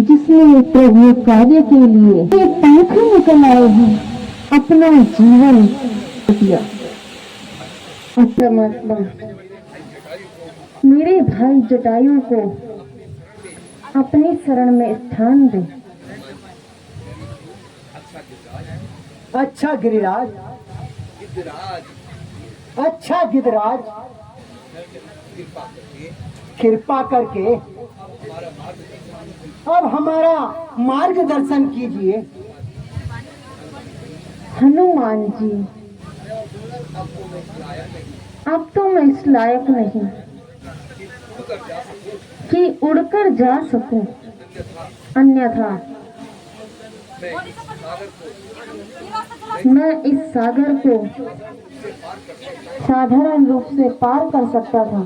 जिसने प्रभु कार्य के लिए एक पंखी निकल आए हैं, अपना जीवन दिया। परमात्मा मेरे भाई जटायु को अपनी शरण में स्थान दे। अच्छा गिरिराज, अच्छा गिरिराज, कृपा करके अब हमारा मार्गदर्शन कीजिए। हनुमान जी, अब तो मैं इस लायक नहीं कि उड़कर जा सकूं, अन्यथा मैं इस सागर को साधारण रूप से पार कर सकता था,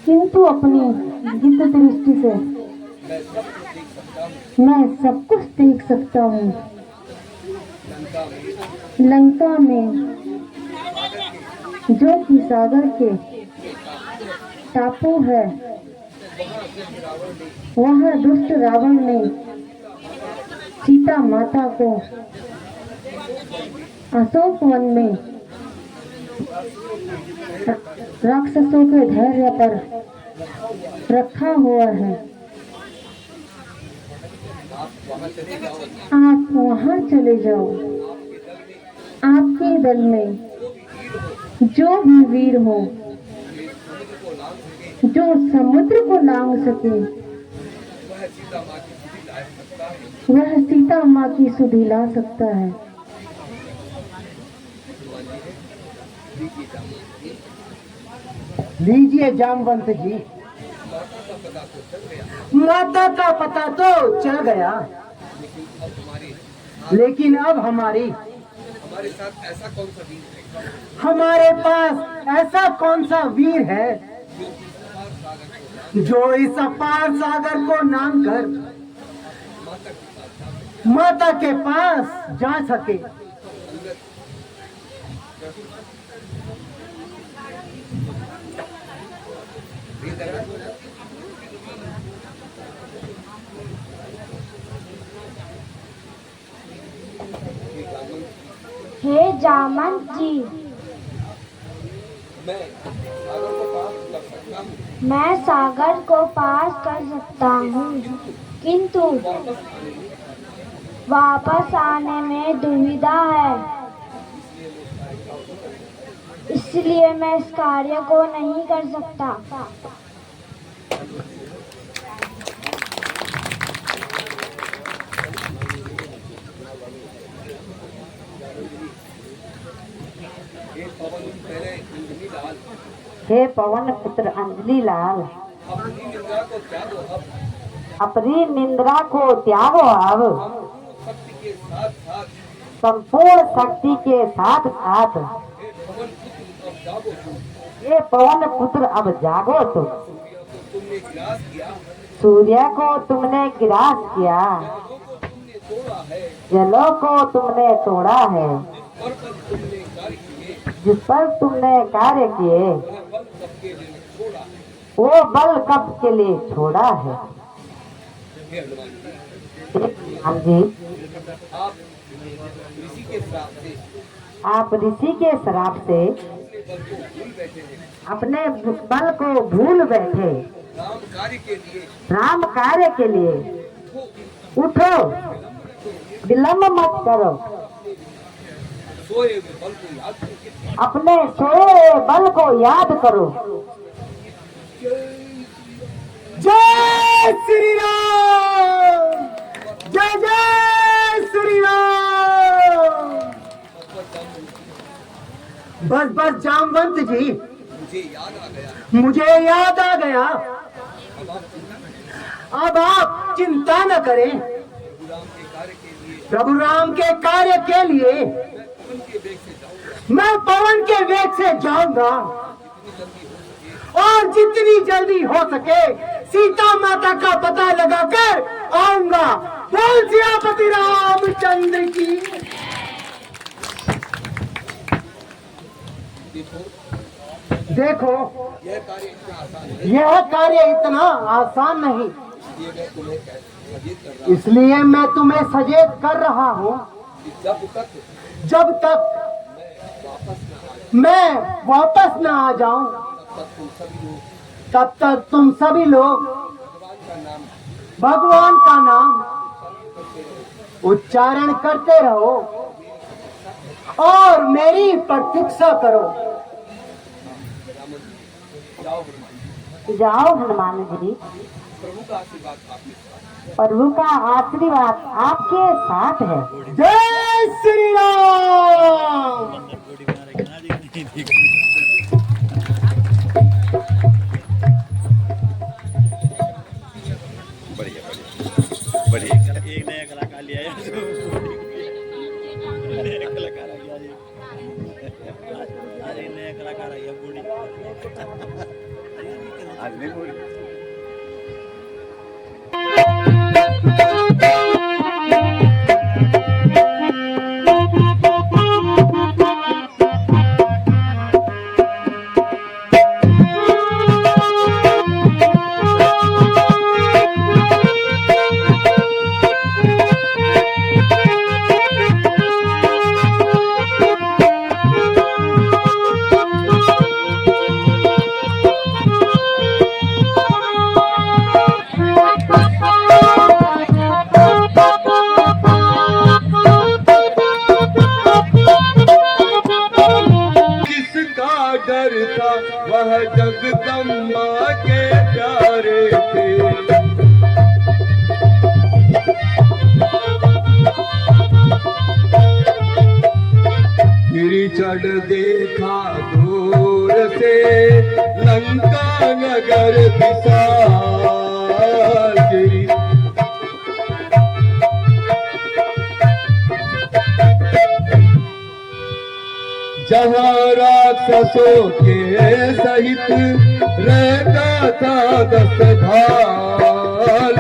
किंतु अपनी दिव्य दृष्टि से मैं सब कुछ देख सकता हूँ। लंका में जो कि सागर के टापू है, वहाँ दुष्ट रावण ने सीता माता को अशोक वन में राक्षसों के धैर्य पर रखा हुआ है। आप वहां चले जाओ। आपके दल में जो भी वीर हो, जो समुद्र को लांघ सके, वह सीता माँ की सुधि ला सकता है। लीजिए जामवंत जी, माता का पता तो चल गया, लेकिन अब हमारे साथ ऐसा कौन सा वीर है? हमारे पास ऐसा कौन सा वीर है जो इस अपार सागर को नाम कर माता के पास जा सके? हे जामवंत जी, मैं सागर को पार कर सकता हूँ, किंतु वापस आने में दुविधा है, इसलिए मैं इस कार्य को नहीं कर सकता। हे पवन पुत्र अंजलि लाल, अपनी निंद्रा को त्यागो अब, संपूर्ण शक्ति के साथ साथ। ये पवन पुत्र अब जागो तुम, सूर्य को तुमने ग्रास किया, जलों को तुमने तोड़ा है, जिस पर तुमने कार्य किए वो बल कब के लिए छोड़ा है। हाँ जी, आप ऋषि के श्राप से अपने बल को भूल बैठे। राम कार्य के लिए उठो, विलंब मत करो, अपने सोए बल को याद करो। जय श्री राम, जय जय श्री राम। बस बस जामवंत जी, मुझे याद आ गया। अब आप चिंता न करें, प्रभु राम के कार्य के लिए मैं पवन के वेग से जाऊंगा और जितनी जल्दी हो सके सीता माता का पता लगाकर आऊंगा। बोल सियापति रामचंद्र की। देखो, यह कार्य इतना आसान नहीं, इसलिए मैं तुम्हें सचेत कर रहा हूँ। जब तक मैं वापस न आ जाऊं, तब तक तुम सभी लोग भगवान का नाम उच्चारण करते रहो और मेरी प्रतीक्षा करो। जाओ हनुमान जी, प्रभु का आशीर्वाद आपके साथ है। जय श्री राम। बढ़िया एक नया कलाकार लिया है। नया कलाकार आ गया, आज एक नया कलाकार आ गया बूढ़ी। आज नहीं बूढ़ी। वह जगदम्बा के प्यारे थे। गिरी चढ़ देखा दूर से लंका नगर विशाल। गिरी जहाँ राक्षसों के सहित रहता था 10 भाल।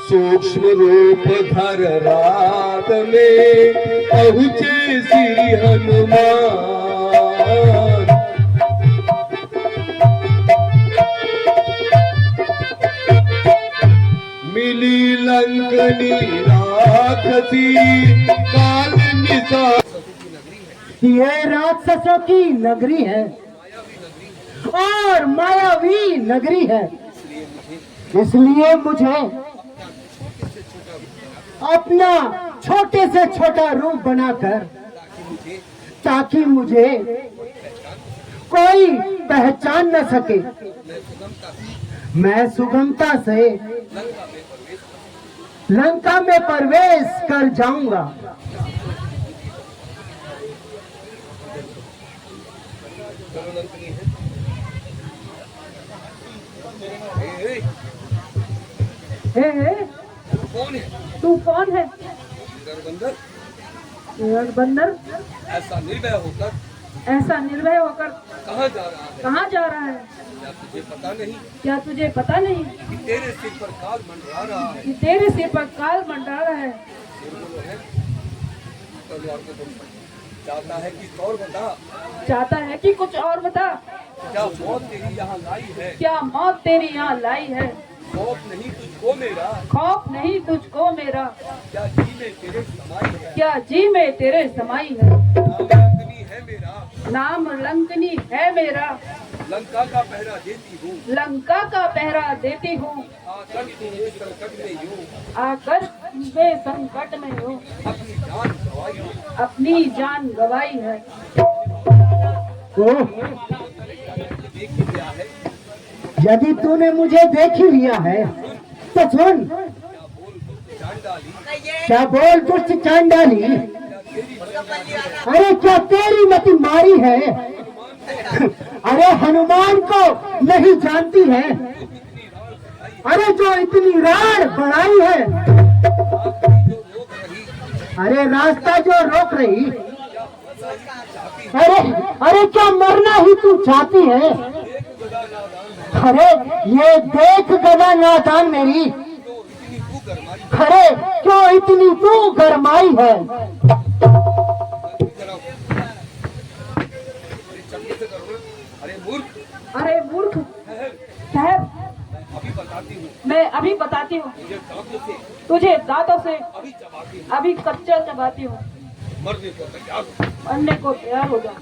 सूक्ष्म रूप धर रात में पहुँचे श्री हनुमान। मिली लंकनी राक्षसी काल निशा। ये राक्षसों की नगरी है और मायावी नगरी है, इसलिए मुझे अपना छोटे से छोटा रूप बनाकर, ताकि मुझे कोई पहचान न सके, मैं सुगमता से लंका में प्रवेश कर जाऊंगा। तू कौन है? बंदर। ऐसा निर्भय होकर कहाँ जा रहा है? क्या तुझे पता नहीं कि तेरे सिर पर काल मंडरा रहा है? चाहता है कि कुछ और बता। क्या मौत तेरी यहाँ लाई है? खौफ नहीं तुझको मेरा। क्या जी में तेरे समाई है? नाम लंकनी है मेरा। लंका का पहरा देती हूँ। आकर मैं संकट में हूँ। अपनी जान गवाई है। यदि तूने मुझे देख ही लिया है तो सुन। क्या बोल दुष्ट चांडाली? अरे क्या तेरी मति मारी है? अरे हनुमान को नहीं जानती है? अरे जो इतनी राड़ बढ़ाई है, अरे रास्ता जो रोक रही, अरे क्या मरना ही तू चाहती है? अरे ये देख गदा नादान मेरी, अरे क्यों इतनी तू गरमाई है? अरे मूर्ख साहब, मैं अभी बताती हूँ तुझे दांतों से अभी कच्चा चबाती हूँ, मरने को तैयार हो जा।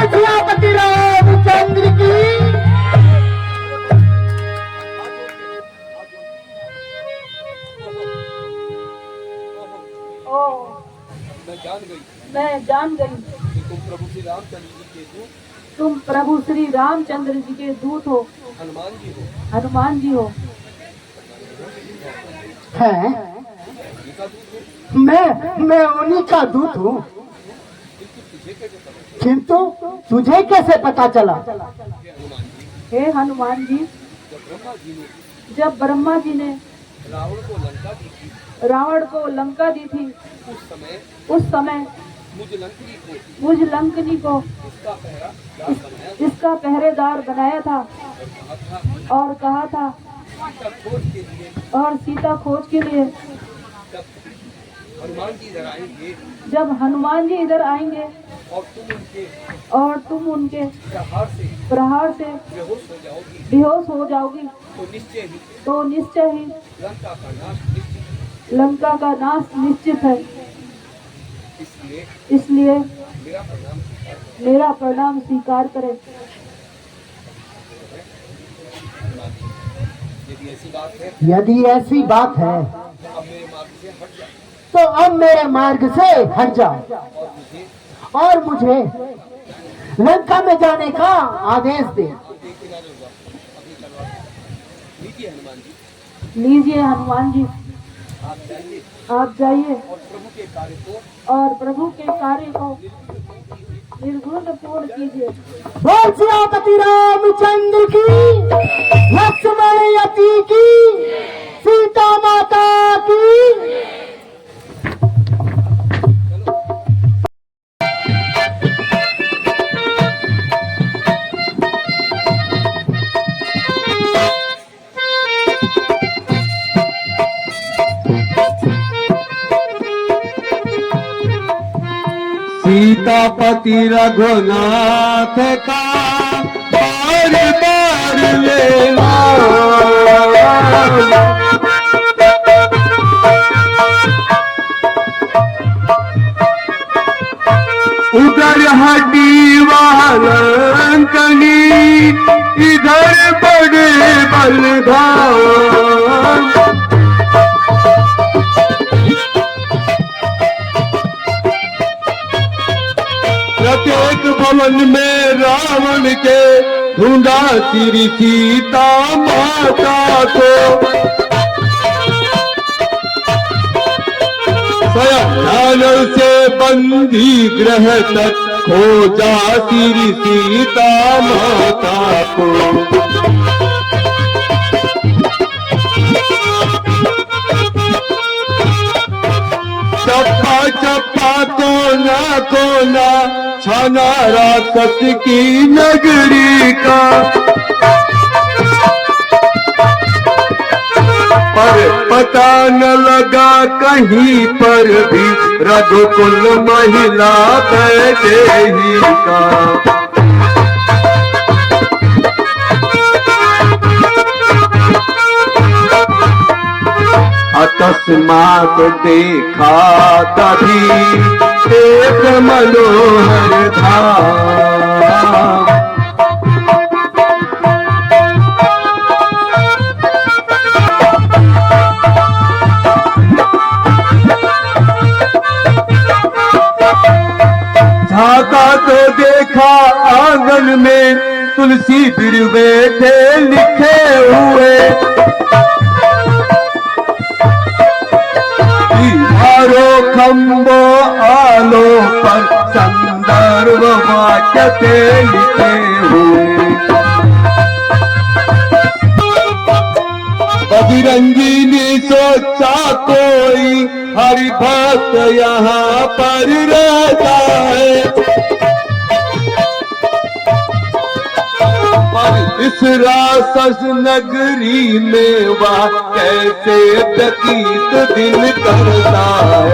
सेनापति रामचंद्र की। ओ, मैं जान गई तुम प्रभु श्री रामचंद्र जी के दूत हो, हनुमान जी हो। है मैं उन्हीं का दूत हूँ, किंतु तुझे कैसे पता चला? हे हनुमान जी, जब ब्रह्मा जी ने रावण को लंका दी थी, उस समय मुझ लंकनी को इसका पहरेदार बनाया था और कहा था, और सीता खोज के लिए जब हनुमान जी इधर आएंगे और तुम उनके प्रहार से बेहोश हो जाओगी तो निश्चय ही लंका का नाश निश्चित है। इसलिए मेरा प्रणाम स्वीकार करें। यदि ऐसी बात है तो अब मेरे मार्ग से हट जाओ और मुझे लंका में जाने का आदेश दे। लीजिए हनुमान जी, आप जाइए और प्रभु के कार्य को निर्घुण पूर्ण कीजिए। बोल सेनापति रामचंद्र की, लक्ष्मण यति की, सीता माता की। सीतापति रघुनाथ का बार बार लेना, उधर हटी लंकनी, इधर बड़े बलधाम। प्रत्येक भवन में रावण के ढूंढा श्री सीता माता को, स्वयं से बंदी ग्रह तक खोजा श्री सीता माता को। चप्पा चप्पा कोना छाना राक्षस की नगरी का, पर पता न लगा कहीं पर भी रघुकुल महिला वैदेही का। अकस्मात देखा तभी एक मनोहर धाम, झांका तो देखा आंगन में तुलसी बिर बैठे लिखे हुए, खम्बो आलो पर संदर्भ वाक्य के लिखे हुए। बजरंगी ने सोचा कोई हरि भक्त यहाँ पर रहता है। और इस राक्षस नगरी में वह कैसे व्यतीत दिन करता है।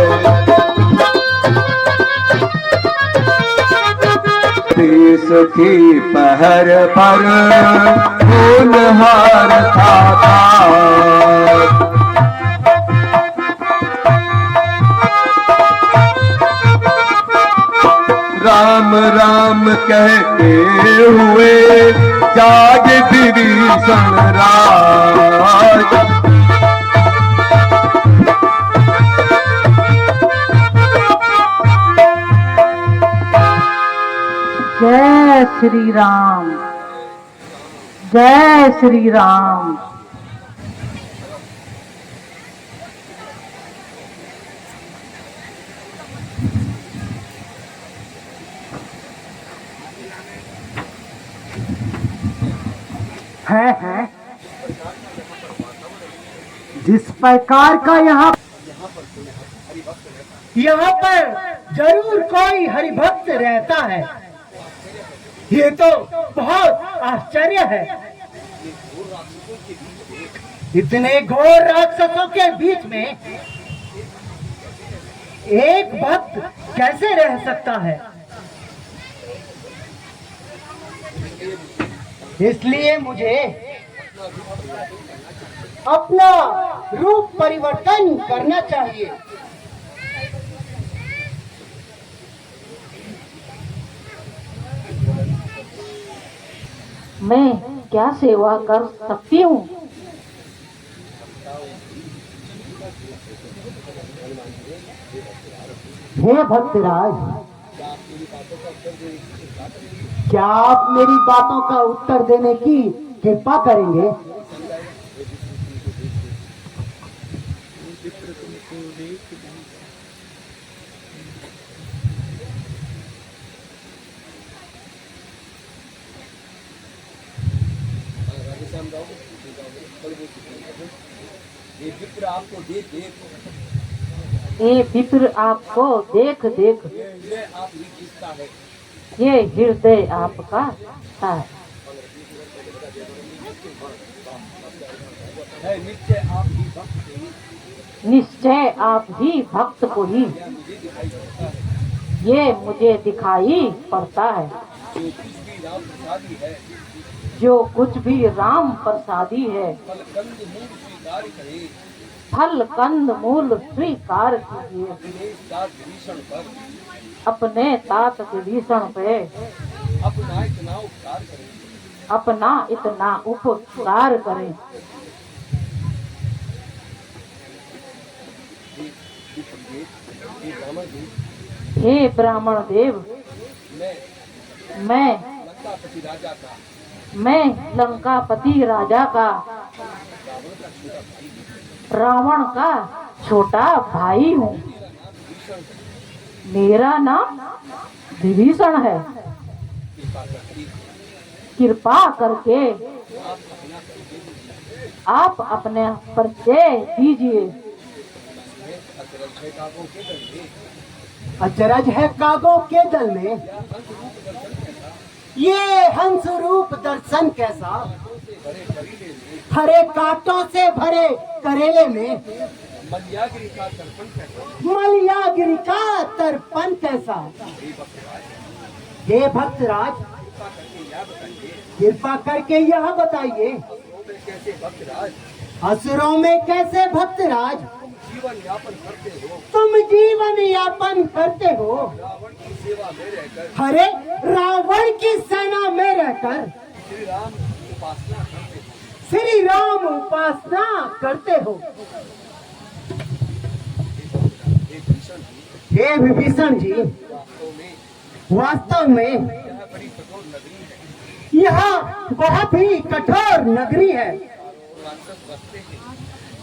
देश की पहर पर होनहार था। राम राम कहते हुए जाग विभीषण राज। जय श्री राम, जय श्री राम। है जिस प्रकार का यहाँ पर जरूर कोई हरिभक्त रहता है। ये तो बहुत आश्चर्य है। इतने घोर राक्षसों के बीच में एक भक्त कैसे रह सकता है? इसलिए मुझे अपना रूप परिवर्तन करना चाहिए। मैं क्या सेवा कर सकती हूँ? हे भक्तराज, क्या आप मेरी बातों का उत्तर देने की कृपा करेंगे? ये विप्र आपको देख देख ये हृदय आपका है। निश्चय आप ही भक्त को ही ये मुझे दिखाई पड़ता है। जो कुछ भी राम प्रसादी है, फल कंद मूल स्वीकार कीजिए। अपने तात विभीषण पे अपना इतना उपकार करें। हे ब्राह्मण देव, मैं लंकापति राजा का रावण का छोटा भाई हूँ। मेरा नाम विभीषण है। कृपा करके आप अपने परिचय दीजिए। अचरज है कागों के दल में ये हंस रूप दर्शन कैसा। हरे कांटों से भरे करेले में मलयागिरी का तर्पण कैसा। हे भक्तराज, कृपा करके यह बताइए, असुरों में कैसे भक्तराज तुम जीवन यापन करते हो। हरे रावण की सेना में रहकर श्री राम उपासना करते हो। हे विभीषण जी, वास्तव में यह बहुत ही कठोर नगरी है।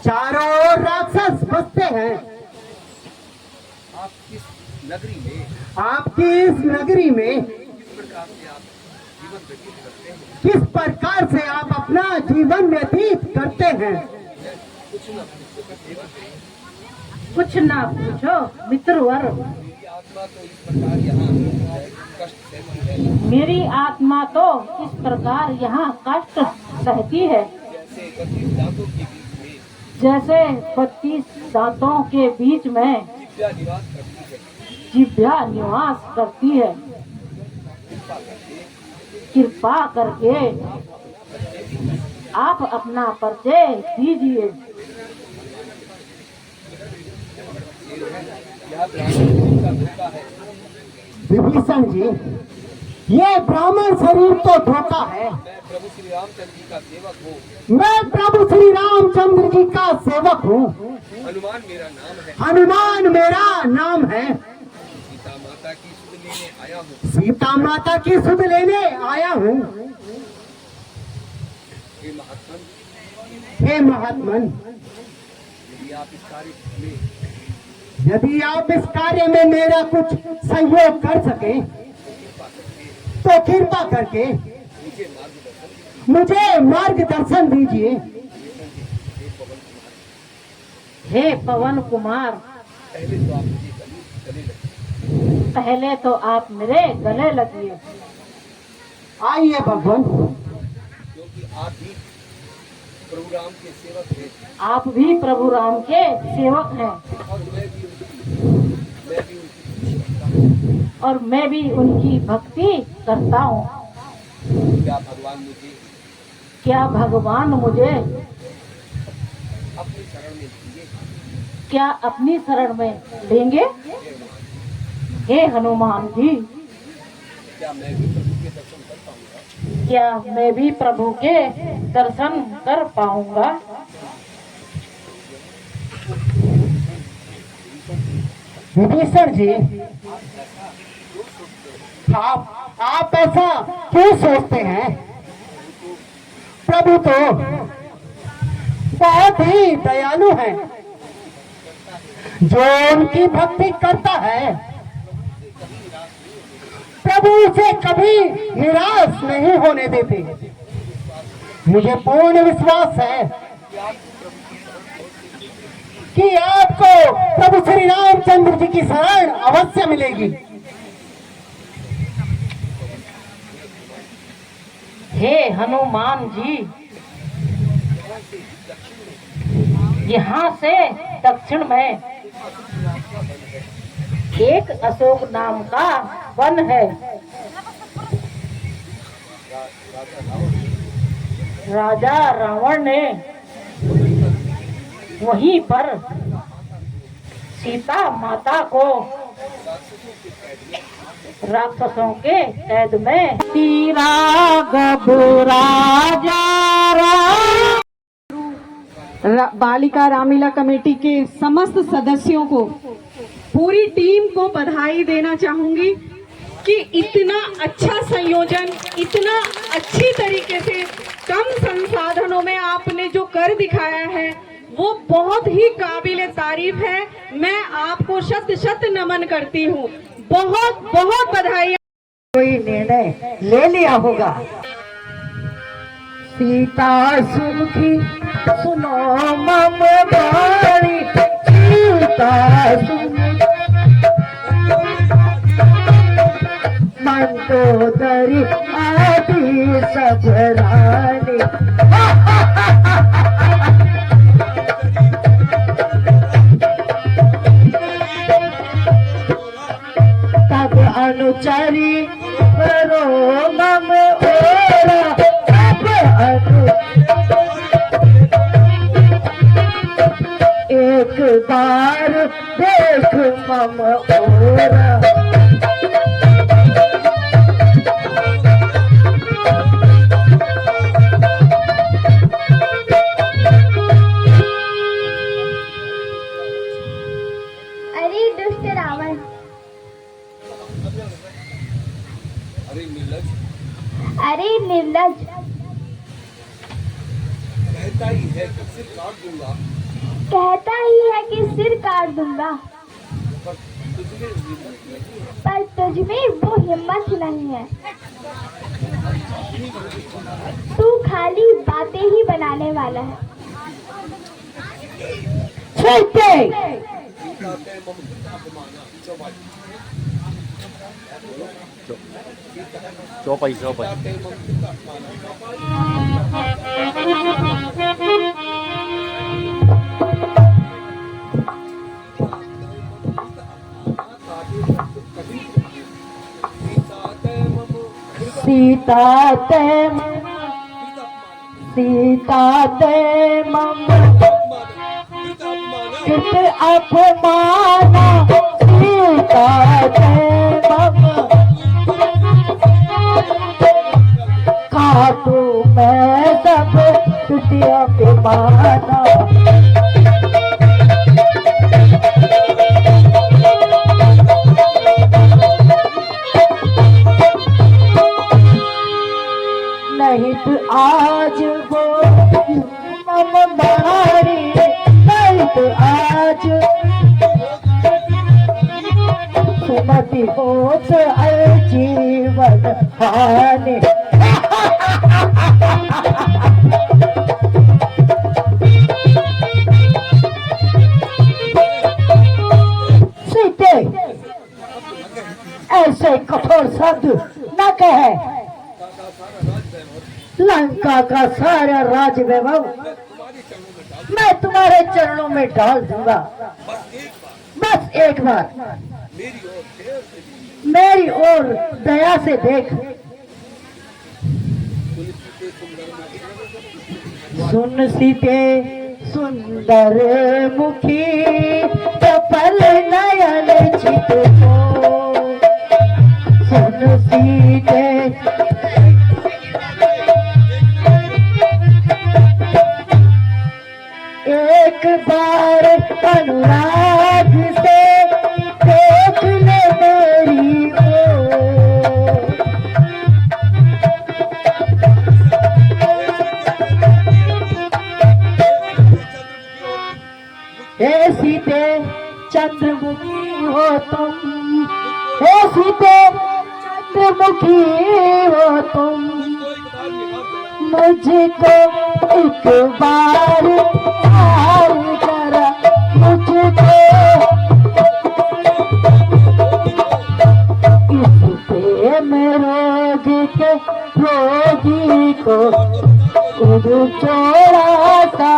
चारों ओर राक्षस बसते हैं। आपकी इस नगरी में किस प्रकार से आप अपना जीवन व्यतीत करते हैं? कुछ ना पूछो मित्रवर, मेरी आत्मा तो इस प्रकार यहाँ कष्ट सहती है जैसे 32 दांतों के बीच में जिह्वा निवास करती है। कृपा करके आप अपना परिचय दीजिए। विभीषण जी, ये ब्राह्मण शरीर तो धोखा है। मैं प्रभु श्री रामचंद्र जी का सेवक हूँ। हनुमान मेरा नाम है। हनुमान मेरा नाम है। सीता माता की सुध लेने आया हूँ। सीता माता की सुध लेने आया हूँ। हे महात्मन, हे महात्मन, यदि आप इस कार्य में मेरा कुछ सहयोग कर सके तो कृपा करके मुझे मार्गदर्शन दीजिए। हे पवन कुमार, पहले तो आप मेरे गले लगिए। आइए भगवान। क्योंकि आप भी प्रभु राम के सेवक हैं। आप भी प्रभु राम के सेवक हैं और मैं भी उनकी भक्ति करता हूँ। क्या भगवान मुझे अपनी शरण में लेंगे? क्या अपनी शरण में लेंगे? हे हनुमान जी, क्या मैं भी प्रभु के दर्शन कर पाऊंगा? विभीषण जी, आप ऐसा क्यों सोचते हैं? प्रभु तो बहुत ही दयालु है। जो उनकी भक्ति करता है प्रभु उसे कभी निराश नहीं होने देते। मुझे पूर्ण विश्वास है कि आपको प्रभु श्री रामचंद्र जी की शरण अवश्य मिलेगी। हे हनुमान जी, यहाँ से दक्षिण में एक अशोक नाम का वन है। राजा रावण ने वहीं पर सीता माता को राक्षसों के कैद में तीरा राजा बालिका रामलीला कमेटी के समस्त सदस्यों को, पूरी टीम को बधाई देना चाहूंगी कि इतना अच्छा संयोजन, इतना अच्छी तरीके से कम संसाधनों में आपने जो कर दिखाया है वो बहुत ही काबिले तारीफ है। मैं आपको शत शत नमन करती हूँ। बहुत बहुत बधाई। कोई निर्णय ले लिया होगा। सीता सुखी सुनो मम बारी, सीता मंदोदरी आदि सब रानी। तब अनुचरी करो मम ओरा, तब एक बार देख मम ओरा। अरे दुष्ट रावण, अरे निर्लज, कहता ही है कि सिर काट दूंगा, कहता ही है कि सिर काट दूंगा, पर तुझ में वो हिम्मत नहीं है। तू खाली बातें ही बनाने वाला है। सीता ते मम कृत अपमाना। चौपाई सीता ते मम कृत अपमाना। सीता ते मम कृत अपमाना। सीता ते मम खाटू मैं सब तुझिया बेमाना। नहीं तो आज वो मम मारी, नहीं तो आज सुमति होत जीवन हानि। सीते ऐसे कठोर शब्द न कहे। लंका का सारा राज वैभव मैं तुम्हारे चरणों में डाल दूंगा। बस एक बार मेरी ओर दया से देख। सुन सीते सुंदर मुखी चपल नयन चित को। सुन सीते एक बार अनुराग से देख ले मेरी ओर। हे सीते चंद्रमुखी हो तुम, हे सीते चंद्रमुखी हो तुम। मुझको एक बार प्यार करा, मुझको इस प्रेम रोग के रोगी को थोड़ा सा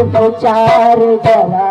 उपचार जरा।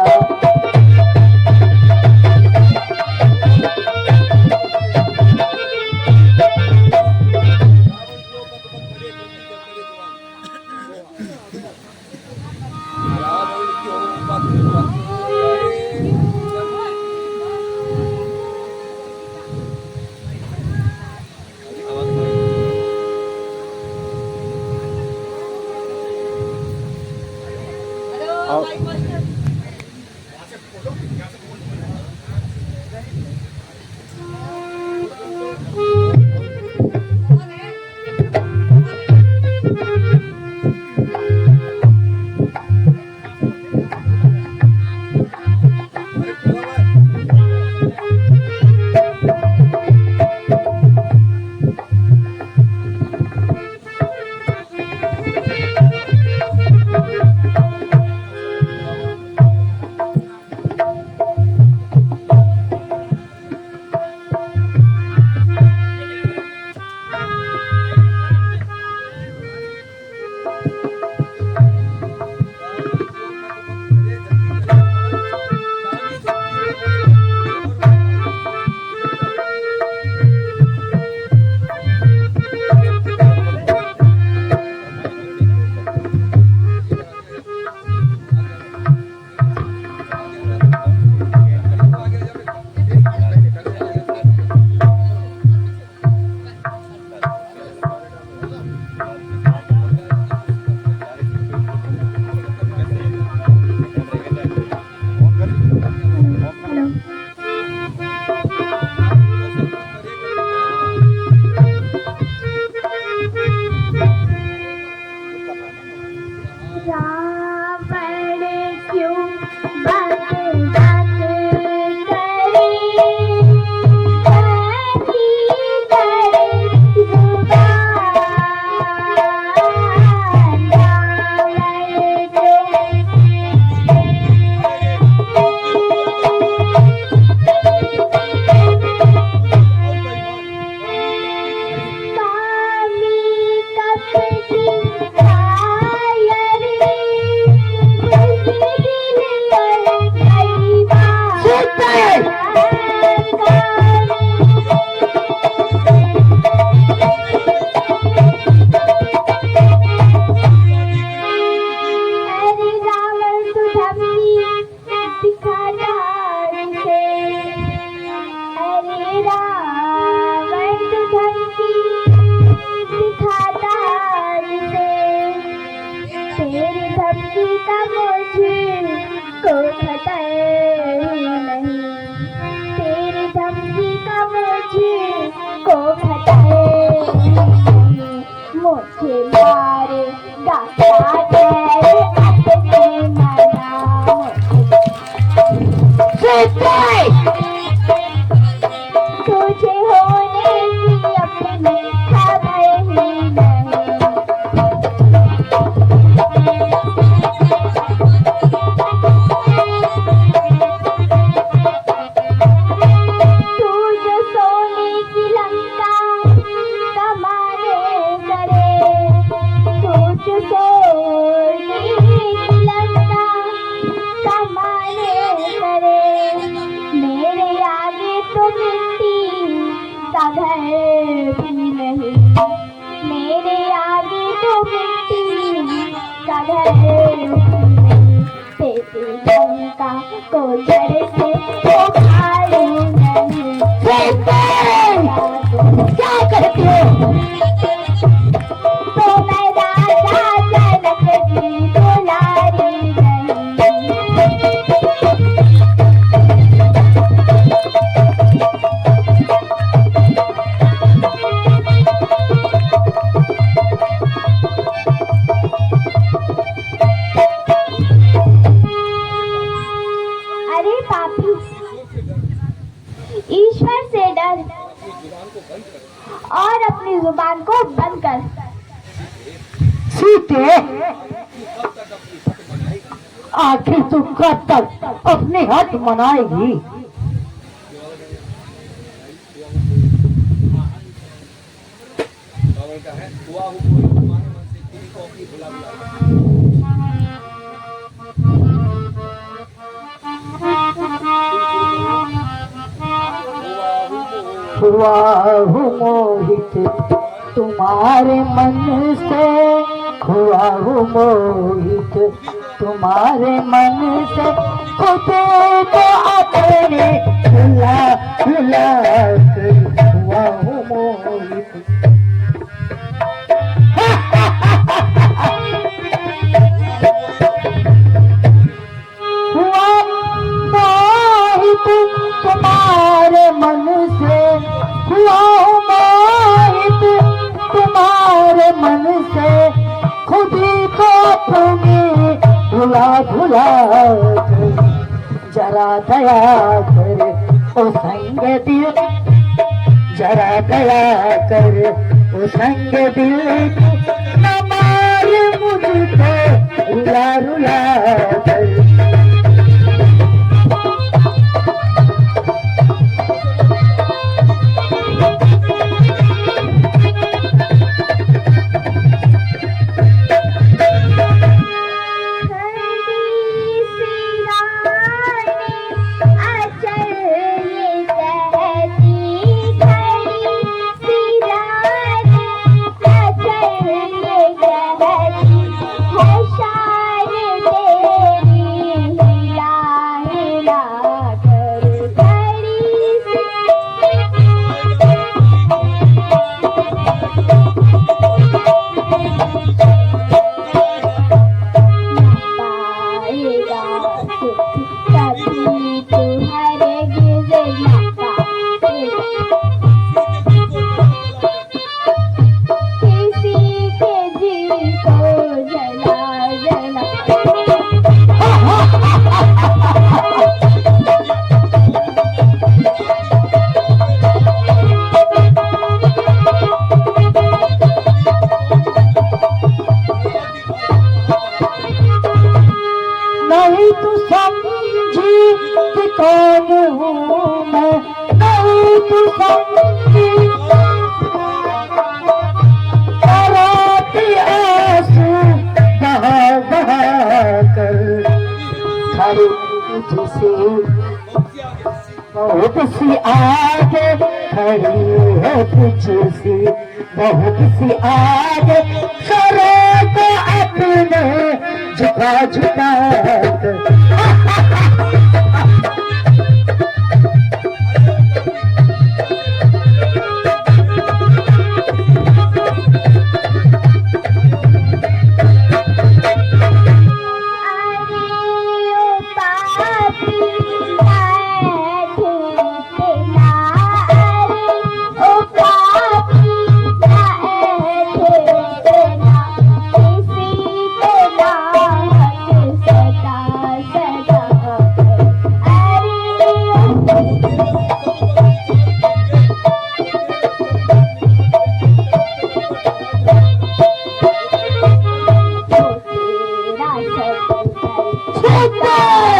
मुझे मारेगा क्या डर अपने मना तुझे होने की अपनी खबर ही नहीं। तू जो सोने की लंका कमाने करे, तू जो सोने की लंका कमाने करे, मेरे आगे तो मिट्टी का घर भी नहीं, मेरे आगे तो मिट्टी का घर भी नहीं। तेरी लंका को जड़ से उखाड़ूं नहीं। क्या करती हो? तो मैं राजा जनक की दुलारी नहीं। अरे पापी, ईश्वर से डर और अपनी जुबान को बंद कर। सीते, आखिर तू कब तक अपने हक मनाएगी? रावण का है हुआ हूँ कोई तुम्हारे मन से किसी को अपनी भुला हुआ हूँ मोहित तुम्हारे मन से, हुआ हूँ मोहित तुम्हारे मन से, खुद को अपने भुला भुला कर हुआ हूँ मोहित। हुआ मोहित तुम्हारे मन से, हुआ मोहित तुम्हारे मन से, खुद को अपने भुला भुला कर, जरा दया कर ओ संग दिल, जरा दया कर ओ संग दिल, न मार मुझको रुला रुला कर। नहीं तू समझी कि कौन हूँ मैं, नहीं तू समझी कराती आंसू बहा बहा कर, खड़ी तुझसे बहुत सी आगे खड़ी है तुझसे, बहुत सी आगे सरों को अपने झुका झुका कर। छूटे